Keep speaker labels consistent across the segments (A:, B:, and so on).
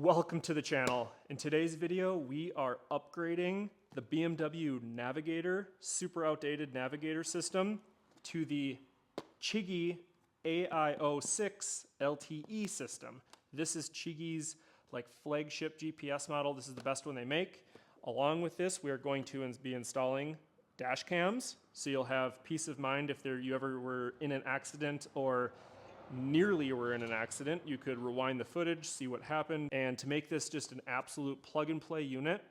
A: Welcome to the channel. In today's video, we are upgrading the BMW Navigator, super outdated Navigator system, to the Chigee AIO-6 LTE system. This is Chigee's flagship GPS model. This is the best one they make. Along with this, we are going to be installing dash cams, so you'll have peace of mind if you ever were in an accident or nearly were in an accident. You could rewind the footage, see what happened. And to make this just an absolute plug and play unit,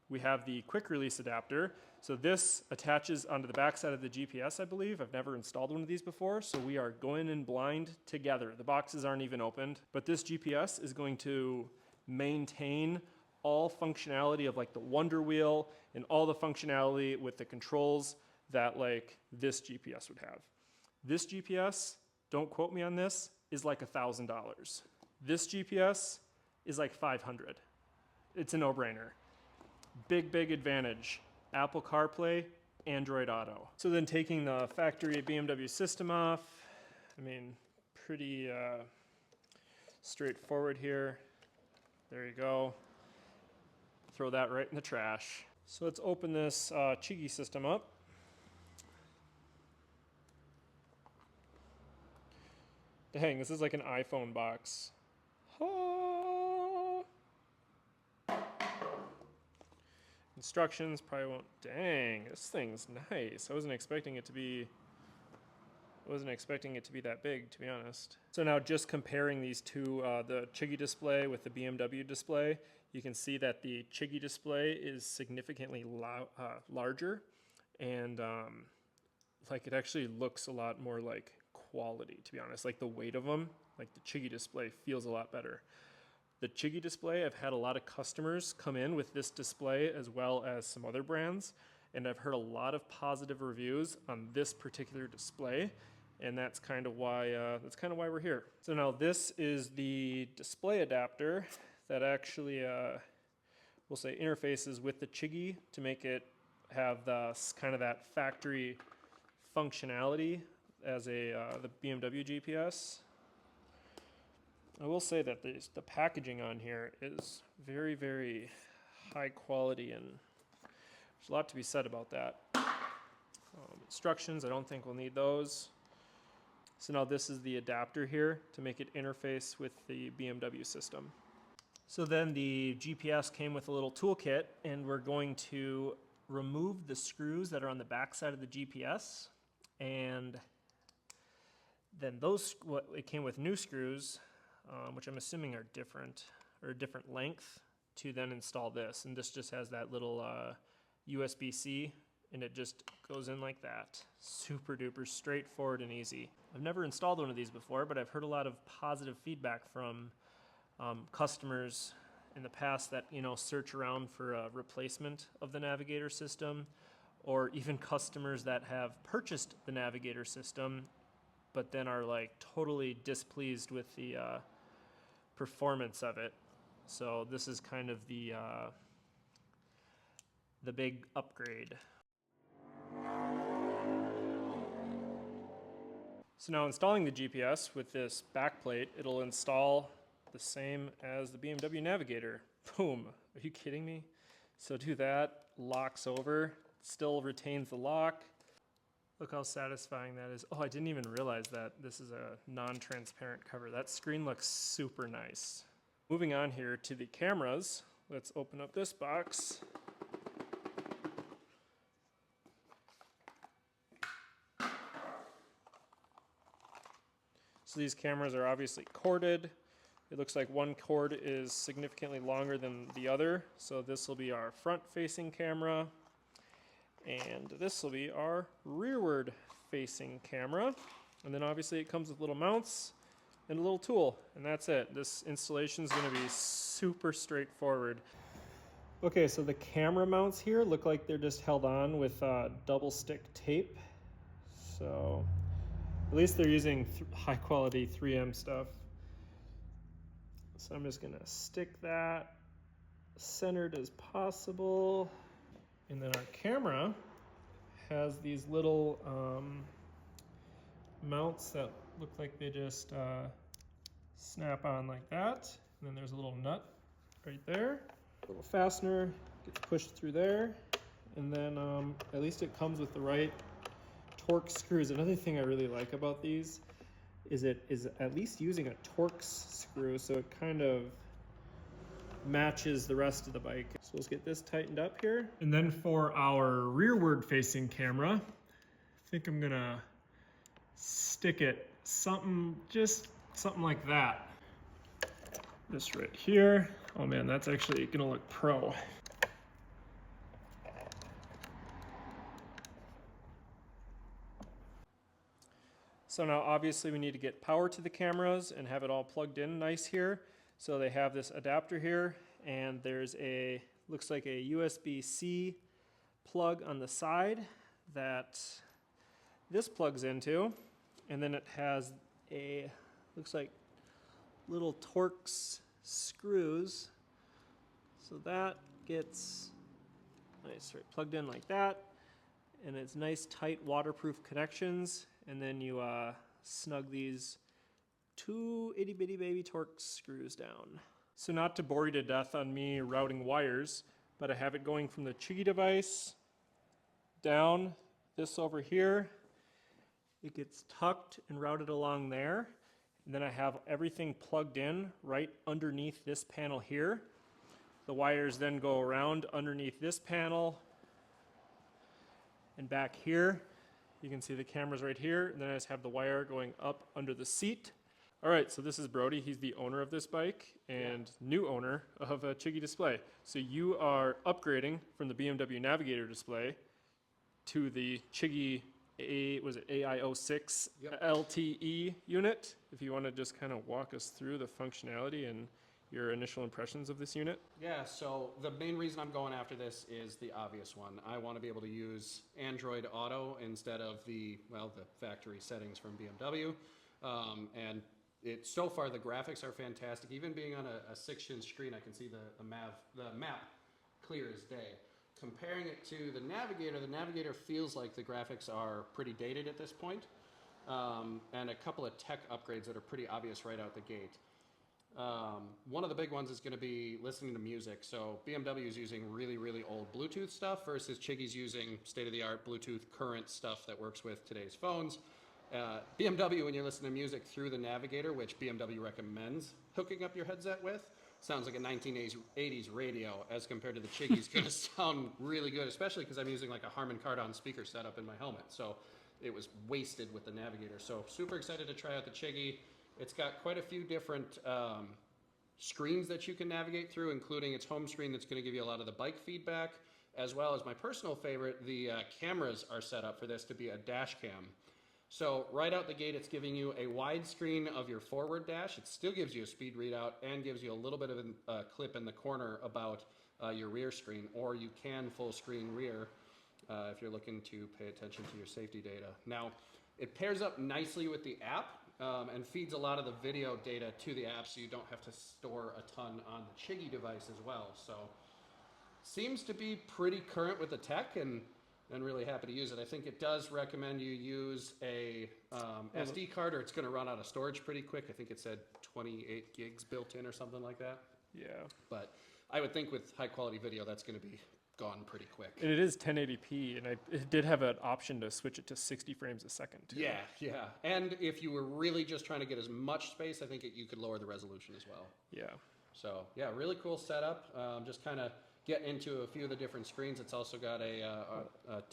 A: we have the quick release adapter. So this attaches onto the back side of the GPS, I believe. I've never installed one of these before, so we are going in blind together. The boxes aren't even opened, but this GPS is going to maintain all functionality of the Wonder Wheel and all the functionality with the controls that this GPS would have. This GPS, don't quote me on this, is $1,000. This GPS is $500. It's a no-brainer. Big advantage. Apple CarPlay, Android Auto. So then taking the factory BMW system off, pretty straightforward here. There you go. Throw that right in the trash. So let's open this Chigee system up. Dang, this is like an iPhone box. Ah. Instructions probably won't. Dang, this thing's nice. I wasn't expecting it to be that big, to be honest. So now just comparing these two, the Chigee display with the BMW display, you can see that the Chigee display is significantly larger, and it actually looks a lot more like quality, to be honest. The weight of them, the Chigee display feels a lot better. The Chigee display, I've had a lot of customers come in with this display as well as some other brands, and I've heard a lot of positive reviews on this particular display, and that's kind of why we're here. So now this is the display adapter that actually we'll say interfaces with the Chigee to make it have that factory functionality as the BMW GPS. I will say that the packaging on here is very high quality, and there's a lot to be said about that. Instructions, I don't think we'll need those. So now this is the adapter here to make it interface with the BMW system. So then the GPS came with a little toolkit, and we're going to remove the screws that are on the back side of the GPS, and then it came with new screws, which I'm assuming are different, or a different length, to then install this. And this just has that little USB-C, and it just goes in like that. Super duper straightforward and easy. I've never installed one of these before, but I've heard a lot of positive feedback from customers in the past that search around for a replacement of the Navigator system, or even customers that have purchased the Navigator system but then are totally displeased with the performance of it. So this is kind of the big upgrade. So now installing the GPS with this backplate, it'll install the same as the BMW Navigator. Boom, are you kidding me? So do that, locks over, still retains the lock. Look how satisfying that is. Oh, I didn't even realize that this is a non-transparent cover. That screen looks super nice. Moving on here to the cameras, let's open up this box. So these cameras are obviously corded. It looks like one cord is significantly longer than the other. So this will be our front-facing camera, and this will be our rearward-facing camera. And then obviously it comes with little mounts and a little tool, and that's it. This installation is going to be super straightforward. Okay, so the camera mounts here look like they're just held on with double stick tape. So at least they're using high-quality 3M stuff. So I'm just going to stick that centered as possible. And then our camera has these little mounts that look like they just snap on like that. And then there's a little nut right there. Little fastener gets pushed through there, and then at least it comes with the right Torx screws. Another thing I really like about these is it is at least using a Torx screw, so it kind of matches the rest of the bike. So let's get this tightened up here. And then for our rearward facing camera, I think I'm gonna stick it just something like that. This right here. Oh man, that's actually gonna look pro. So now obviously we need to get power to the cameras and have it all plugged in nice here. So they have this adapter here, and there's looks like a USB-C plug on the side that this plugs into. And then it has looks like little Torx screws. So that gets plugged in like that. And it's nice, tight, waterproof connections. And then you snug these two itty bitty baby Torx screws down. So not to bore you to death on me routing wires, but I have it going from the Chigee device down this over here. It gets tucked and routed along there. And then I have everything plugged in right underneath this panel here. The wires then go around underneath this panel and back here. You can see the cameras right here, and then I just have the wire going up under the seat. All right, so this is Brody. He's the owner of this bike and new owner of a Chigee display. So you are upgrading from the BMW Navigator display to the Chigee AIO-6 LTE unit. If you want to just kind of walk us through the functionality and your initial impressions of this unit?
B: Yeah, so the main reason I'm going after this is the obvious one. I want to be able to use Android Auto instead of the factory settings from BMW. And so far the graphics are fantastic. Even being on a 6-inch screen, I can see the map clear as day. Comparing it to the Navigator feels like the graphics are pretty dated at this point. And a couple of tech upgrades that are pretty obvious right out the gate. One of the big ones is going to be listening to music. So BMW is using really, really old Bluetooth stuff versus Chigee's using state-of-the-art Bluetooth current stuff that works with today's phones. BMW, when you're listening to music through the Navigator, which BMW recommends hooking up your headset with, sounds like a 1980s radio as compared to the Chigee's going to sound really good, especially because I'm using like a Harman Kardon speaker setup in my helmet. So it was wasted with the Navigator. So super excited to try out the Chigee. It's got quite a few different screens that you can navigate through, including its home screen that's going to give you a lot of the bike feedback, as well as my personal favorite, the cameras are set up for this to be a dash cam. So right out the gate, it's giving you a wide screen of your forward dash. It still gives you a speed readout and gives you a little bit of a clip in the corner about your rear screen, or you can full screen rear if you're looking to pay attention to your safety data. Now, it pairs up nicely with the app. And feeds a lot of the video data to the app, so you don't have to store a ton on the Chigee device as well. So seems to be pretty current with the tech, and really happy to use it. I think it does recommend you use a SD card, or it's going to run out of storage pretty quick. I think it said 28 gigs built in or something like that.
A: Yeah.
B: But I would think with high quality video, that's going to be gone pretty quick.
A: And it is 1080p, and it did have an option to switch it to 60 frames a second too.
B: Yeah. And if you were really just trying to get as much space, I think you could lower the resolution as well.
A: Yeah.
B: So yeah, really cool setup. Just kind of get into a few of the different screens. It's also got a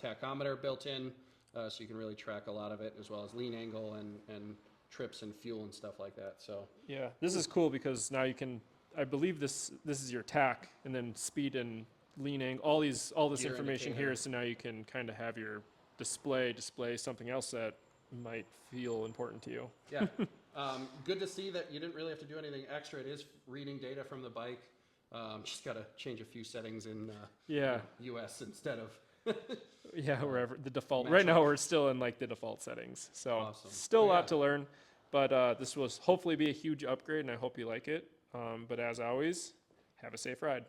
B: tachometer built in, so you can really track a lot of it, as well as lean angle and trips and fuel and stuff like that. So
A: yeah, this is cool because now you can, I believe this is your tach, and then speed and lean angle, all this information here, so now you can kind of have your display something else that might feel important to you.
B: Yeah. Good to see that you didn't really have to do anything extra. It is reading data from the bike. Just got to change a few settings in US instead of
A: wherever the default. Right now we're still in like the default settings, so awesome. Still a lot to learn, but this will hopefully be a huge upgrade, and I hope you like it. But as always, have a safe ride.